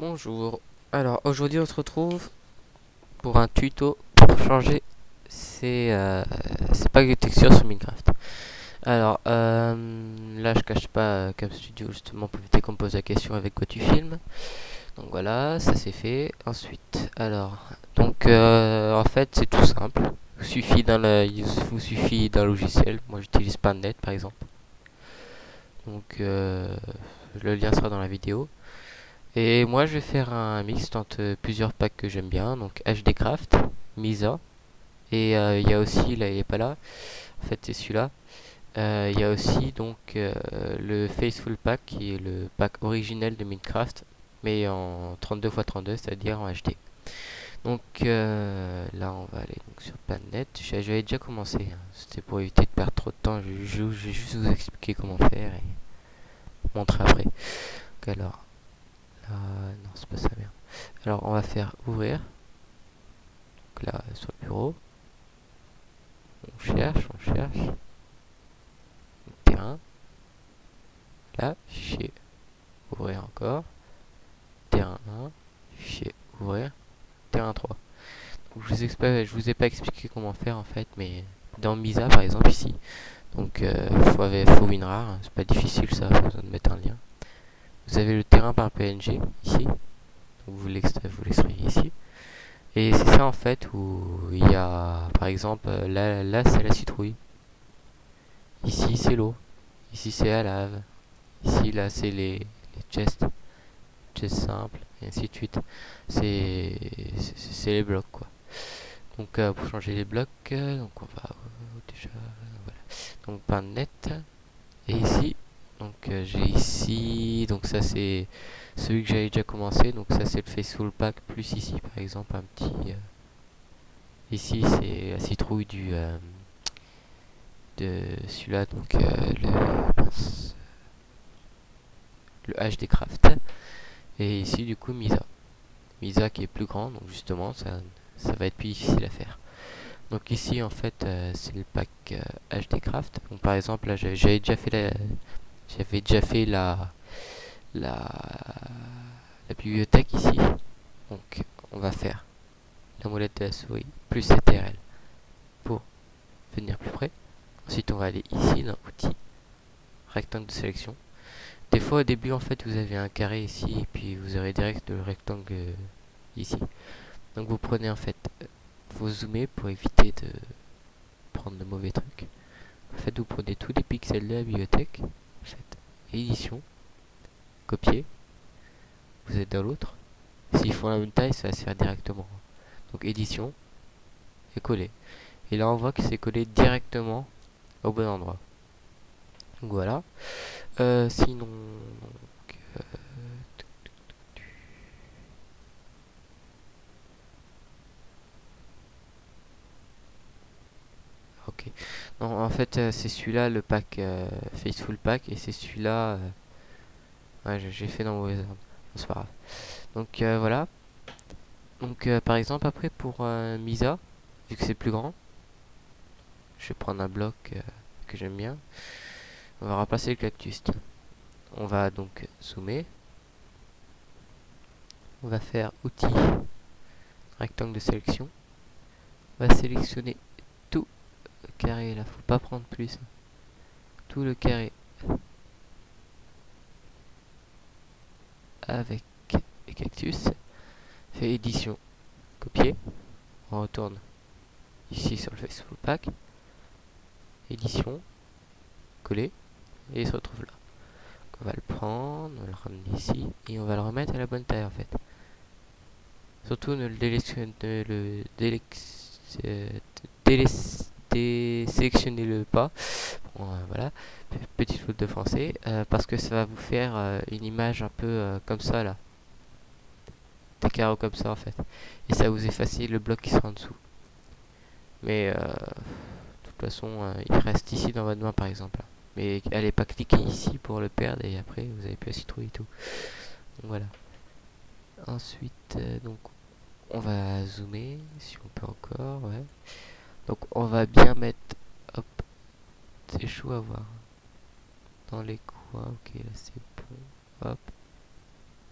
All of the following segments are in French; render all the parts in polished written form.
Bonjour. Alors aujourd'hui on se retrouve pour un tuto pour changer ces packs de textures sur Minecraft. Alors là je cache pas Cam Studio justement pour éviter qu'on me pose la question avec quoi tu filmes. Donc voilà, ça c'est fait. Ensuite, en fait c'est tout simple. Il vous suffit d'un logiciel. Moi j'utilise PanNet par exemple. Donc le lien sera dans la vidéo. Et moi je vais faire un mix entre plusieurs packs que j'aime bien, donc HDCraft, Misa, et il y a aussi, là il est pas là, en fait c'est celui-là, il y a aussi le Faithful Pack qui est le pack originel de Minecraft, mais en 32x32, c'est-à-dire en HD. Donc là on va aller donc, sur Planet, j'avais déjà commencé, hein. C'était pour éviter de perdre trop de temps, je vais juste vous expliquer comment faire et montrer après. Donc alors, là, non c'est pas ça, merde. Alors on va faire ouvrir. Donc là sur le bureau, on cherche. Terrain. Là, fichier ouvrir encore. Terrain 1, fichier ouvrir. Terrain 3. Donc, je vous ai pas expliqué comment faire en fait, mais dans Misa par exemple ici. Donc faut WinRAR, hein, c'est pas difficile ça, pas besoin de mettre un lien. Vous avez le terrain par PNG ici. Donc vous l'extrayez ici. Et c'est ça en fait où il y a par exemple là c'est la citrouille. Ici c'est l'eau. Ici c'est la lave. Ici là c'est les chests simples et ainsi de suite. C'est les blocs quoi. Donc pour changer les blocs, donc on va déjà voilà. Donc par net et ici donc j'ai ici donc ça c'est celui que j'avais déjà commencé, donc ça c'est le Faithful Pack plus ici par exemple un petit ici c'est la citrouille de celui-là donc le HD Craft. Et ici, du coup, Misa qui est plus grand, donc justement, ça va être plus difficile à faire. Donc ici, en fait, c'est le pack HD Craft. Donc par exemple, là, j'avais déjà fait la, la bibliothèque ici. Donc, on va faire la molette de la souris plus CTRL pour venir plus près. Ensuite, on va aller ici dans Outils, rectangle de sélection. Des fois, au début, en fait, vous avez un carré ici, et puis vous aurez direct le rectangle ici. Donc vous prenez en fait, vous zoomez pour éviter de prendre de mauvais trucs. En fait, vous prenez tous les pixels de la bibliothèque, en fait, édition, copier, vous êtes dans l'autre. S'ils font la même taille, ça va se faire directement. Donc édition et coller. Et là, on voit que c'est collé directement au bon endroit. Donc voilà. Sinon, ok. Non, en fait, c'est celui-là le pack Faithful Pack et c'est celui-là. Ouais, j'ai fait dans mauvais ordre. C'est pas grave. Donc voilà. Donc par exemple après pour Misa, vu que c'est plus grand, je vais prendre un bloc que j'aime bien. On va remplacer le cactus. On va donc zoomer. On va faire outils, rectangle de sélection. On va sélectionner tout le carré là, faut pas prendre plus. Tout le carré avec les cactus. Fait édition, copier. On retourne ici sur le Facebook Pack. Édition, coller. Et il se retrouve là. On va le prendre, on va le ramener ici et on va le remettre à la bonne taille en fait. Surtout ne le désélectionnez-le pas. Bon, voilà, petite faute de français, parce que ça va vous faire une image un peu comme ça là, des carreaux comme ça en fait, et ça vous effacer le bloc qui sera en dessous. Mais de toute façon, il reste ici dans votre main par exemple. Mais allez pas cliquer ici pour le perdre et après vous avez plus la citrouille et tout. Donc voilà. Ensuite, donc on va zoomer si on peut encore, ouais. Donc on va bien mettre, hop, c'est chaud à voir. Dans les coins, ok là c'est bon, hop,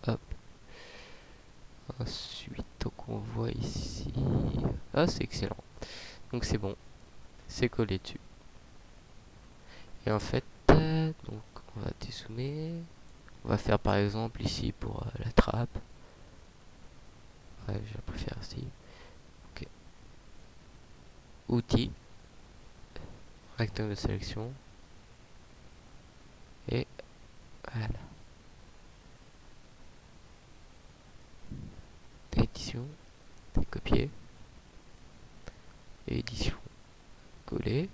hop. Ensuite, donc on voit ici. Ah, c'est excellent. Donc c'est bon, c'est collé dessus. Et en fait, donc on va dézoomer. On va faire par exemple ici pour la trappe. Ouais, je préfère ici. Ok. Outils, rectangle de sélection. Et voilà. Édition, copier. Édition, coller.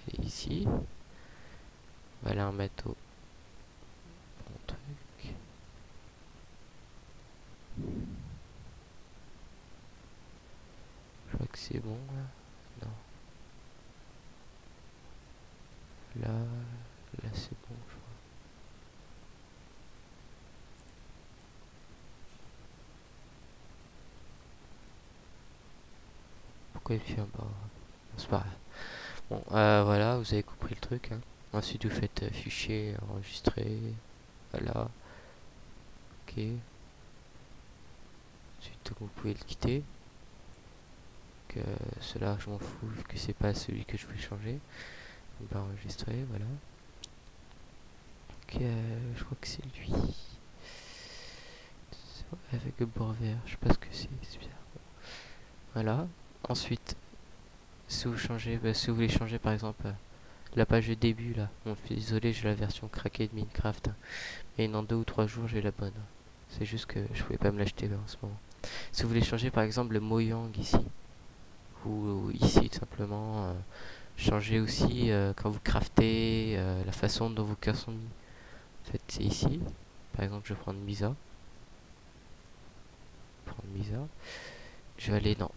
Et ici, on va aller en mettre au bon truc. Je crois que c'est bon là. Non. Là c'est bon, je crois. Pourquoi il fait un bas? C'est pas grave. Bon, voilà, vous avez compris le truc. Hein. Ensuite, vous faites fichier, enregistrer. Voilà. Ok. Ensuite, vous pouvez le quitter. Donc, cela, je m'en fous, vu que c'est pas celui que je voulais changer. On va enregistrer, voilà. Ok, je crois que c'est lui. Avec le bord vert, je sais pas ce que c'est bizarre. Voilà. Ensuite, si vous changez, si vous voulez changer par exemple la page de début là, bon, je suis désolé, j'ai la version craquée de Minecraft, hein, et dans 2 ou 3 jours j'ai la bonne. C'est juste que je pouvais pas me l'acheter là en ce moment. Si vous voulez changer par exemple le Mojang ici, ou ici tout simplement, changer aussi quand vous craftez, la façon dont vos cœurs sont mis. En fait, c'est ici. Par exemple, je vais prendre Misa. Je vais aller dans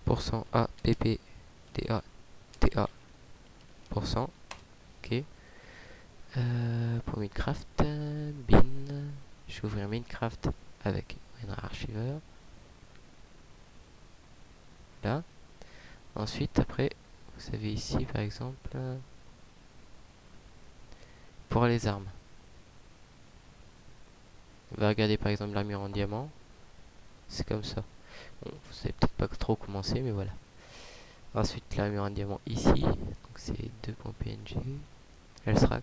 %A pp da ta %. Ok. Pour Minecraft, bin. Je vais ouvrir Minecraft avec WinRAR. Là. Ensuite, après, vous avez ici par exemple pour les armes. On va regarder par exemple l'armure en diamant. C'est comme ça. Bon, vous savez peut-être pas trop commencer, mais voilà. Ensuite, l'armure en diamant ici. Donc c'est 2.png. Elle sera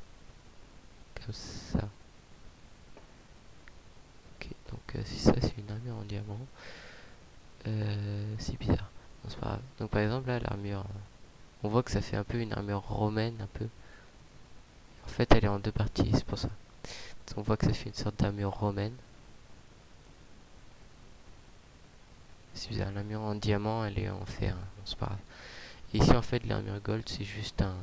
comme ça. Ok, donc si ça c'est une armure en diamant, c'est bizarre. Bon, c'est pas grave. Donc par exemple là, l'armure, on voit que ça fait un peu une armure romaine, un peu. En fait, elle est en 2 parties, c'est pour ça. Donc, on voit que ça fait une sorte d'armure romaine. C'est bizarre, l'armure en diamant, elle est en fer. Hein. Bon, c'est pas grave. Et ici, en fait, l'armure gold, c'est juste un.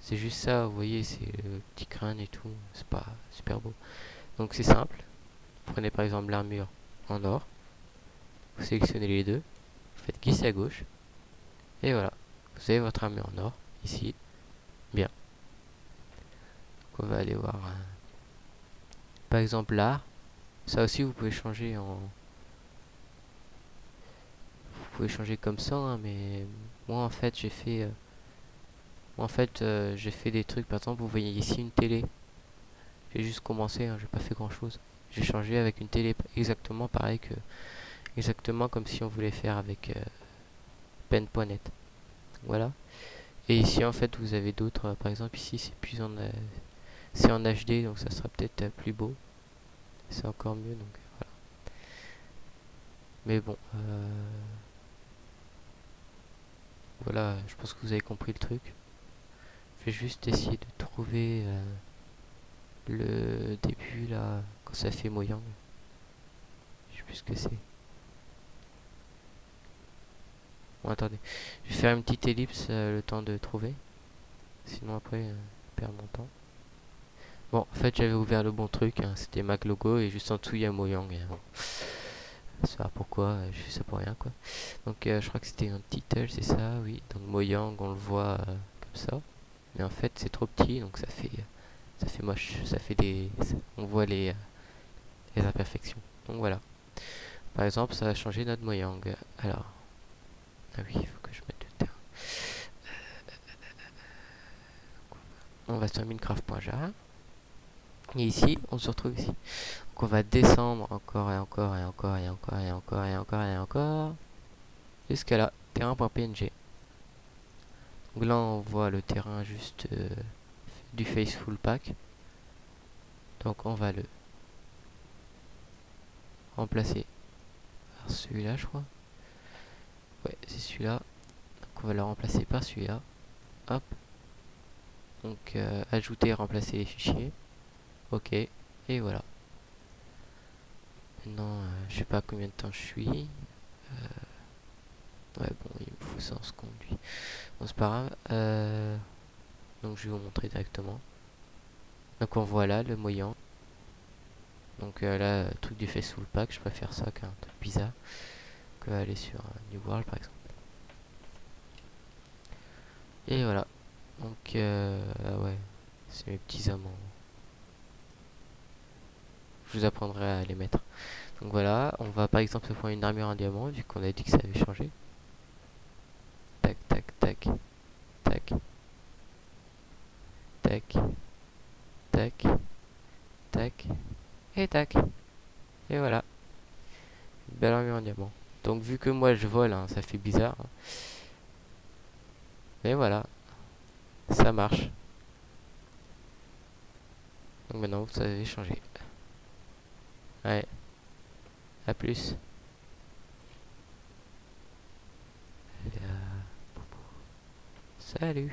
C'est juste ça, vous voyez, c'est le petit crâne et tout. C'est pas super beau. Donc c'est simple. Vous prenez par exemple l'armure en or. Vous sélectionnez les deux. Vous faites glisser à gauche. Et voilà. Vous avez votre armure en or. Ici. Bien. Donc on va aller voir. Par exemple l'art. Ça aussi vous pouvez changer en. Vous pouvez changer comme ça, hein, mais moi en fait j'ai fait. J'ai fait des trucs. Par exemple, vous voyez ici une télé. J'ai juste commencé, hein, j'ai pas fait grand chose. J'ai changé avec une télé exactement pareil que. Exactement comme si on voulait faire avec pen.net. Voilà. Et ici en fait vous avez d'autres. Par exemple ici c'est plus en. C'est en HD donc ça sera peut-être plus beau. C'est encore mieux donc voilà. Mais bon. Voilà, je pense que vous avez compris le truc. Je vais juste essayer de trouver le début là, quand ça fait Mojang. Je sais plus ce que c'est. Bon, attendez. Je vais faire une petite ellipse le temps de trouver. Sinon après, je perds mon temps. Bon, en fait, j'avais ouvert le bon truc. Hein, c'était Mac Logo et juste en dessous, il y a Mojang. Bon. Ça pourquoi, je fais ça pour rien quoi. Donc, je crois que c'était un title, c'est ça, oui. Donc, Mojang, on le voit comme ça. Mais en fait, c'est trop petit, donc ça fait moche. Ça fait des. On voit les imperfections. Donc voilà. Par exemple, ça va changer notre Mojang. Alors, ah oui, il faut que je mette le terme. On va sur Minecraft.jar. Et ici, on se retrouve ici. Donc on va descendre encore et encore et encore et encore et encore et encore et encore jusqu'à là, terrain.png. Donc là on voit le terrain juste du Faithful Pack. Donc on va le remplacer par celui-là, je crois. Ouais, c'est celui-là. Donc on va le remplacer par celui-là. Hop. Donc ajouter et remplacer les fichiers. Ok. Et voilà. Maintenant, je sais pas combien de temps je suis. Ouais, bon, il me faut ça en ce conduit. Bon, c'est pas grave. Donc je vais vous montrer directement. Donc on voit là le moyen. Donc là, truc du Faithful Pack, je préfère ça qu'un truc bizarre. Que aller sur New World par exemple. Et voilà. Donc, ah ouais, c'est mes petits amants. Je vous apprendrai à les mettre. Donc voilà, on va par exemple se prendre une armure en diamant, vu qu'on a dit que ça avait changé. Tac, tac, tac, tac, tac, tac, tac, et tac. Et voilà, une belle armure en diamant. Donc vu que moi je vole, hein, ça fait bizarre. Hein. Mais voilà, ça marche. Donc maintenant vous savez changer. Ouais, à plus. Salut.